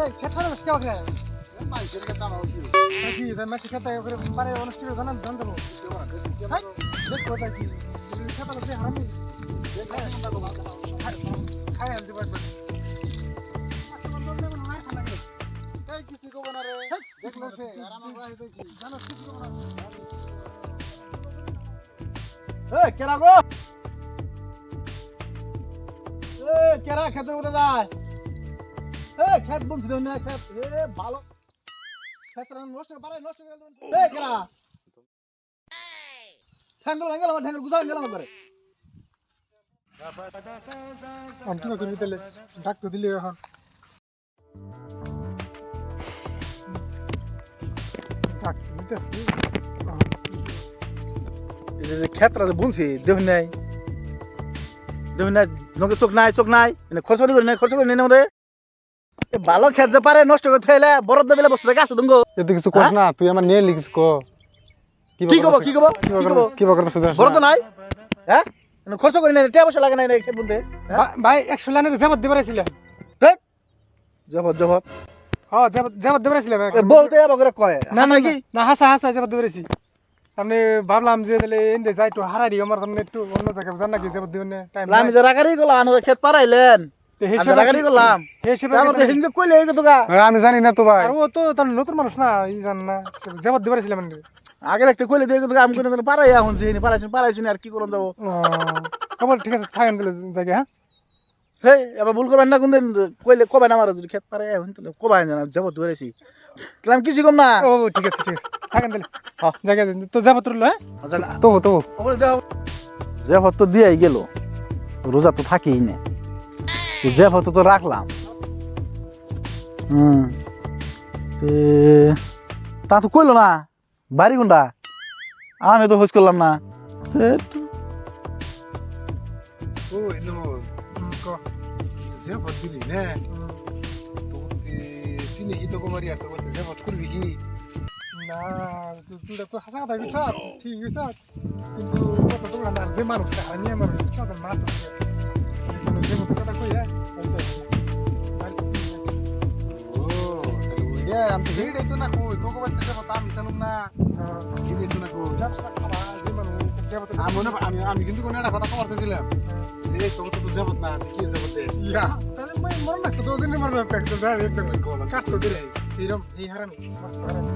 এই খেতে না স্কাও করে মাইসের কথা না হইছে কি মাসে খেতে করে পারে অনুষ্ঠিত জানান জান দেবো হাই দেখ কথা কি খেতে লাগবে আমি খাই আনতে পারবো এই কিছু কব না রে দেখলো সে আর আমার ভাই দেখি জানো কি করব না এই কেরা গো এই কেরা খেতে উঠে যায় এই খেত বুনছিল না খেত এ ভালো খেত নষ্ট পারে নষ্ট করে দেবেন এই কেরা ঠ্যাঙ্গল ভেঙ্গেল আমার ঠ্যাঙ্গল গুছাই গেলাম করে আমি কি করবি তাহলে ডাক তো দিলে এখন ডাক দিতেছি এই যে খেতরা বুনছি দেহ নাই নকে চোখ নাই মানে খরচ করে নেই আমাদের ভালো খেত যে পারে নষ্ট করতে হইলে বরদ দেবেলে বস্তু গাছ দুঙ্গো এত কিছু করিস না তুই আমার নিয়ে লিখিস ক কি কব কি করতেছ বরদ নাই হ্যাঁ খরচ করে নেই টিয়া পয়সা লাগে নাই খেত বুনতে ভাই 100 লাইনের জবাব দিবার ছিল জবাব হ্যাঁ জবাব দিবার ছিল ভাই বলতে যাবো করে কয় না না কি না হাসা জবাব দিবারছি আমি ভাবলাম যে তাহলে এন্ডে যাই একটু হারাই দিই আমার সামনে একটু অন্য জায়গায় জান না কি জবাব দিবেন না টাইম আমি যে রাগারি গেলাম খেত পারাইলেন রাগারি গেলাম কইলে এই কথা আমি জানি না তো ভাই আর ও তো তার নতুন মানুষ না এই জান না জবাব দিবার ছিল মানে আগে একটা কইলে দিয়ে কথা আমি কোন পারাই এখন যে পারাইছি আর কি করন যাব খবর ঠিক আছে থাকেন তাহলে জায়গা হ্যাঁ সেই এবার ভুল করবেন না কোনদিন কইলে কবে না আমার যদি খেত পারে এখন তাহলে কবাই না জবাব ধরেছি আমি কিছু কম না ও ঠিক আছে থাকেন তাহলে হ্যাঁ জায়গা তো জবাব তুললো হ্যাঁ তো জবাব তো দিয়েই গেল রোজা তো থাকেই না জবাব তো রাখলাম তা তো কইলো না বাড়ি কোনটা আমি তো খোঁজ করলাম না ও এলো ক যে বদলি না তো সিনে কি তো কমারি আর তো বলতে যে বদ করবি কি না তুই তো হাসা কথা বিশাল ঠিক বিশাল কিন্তু কথা তো না যে মানুষটা আমি আমার বিশাল মার তো যে মতো কথা কই হ্যাঁ ও তাহলে ওইয়া আমি হেডে তো না কই তো কইতে যাব তা আমি জানুম না হেডে তো না কই যে মানুষ যে মতো আমি কিন্তু কোন একটা কথা কইতেছিলাম যে তো তো যাব না কি যাব দে ইয়া তাহলে মই মরণ না তো দিন মরণ না তো ড্রাইভ একদম কাট তো দিলে এইরকম এই হারামি মস্ত হারামি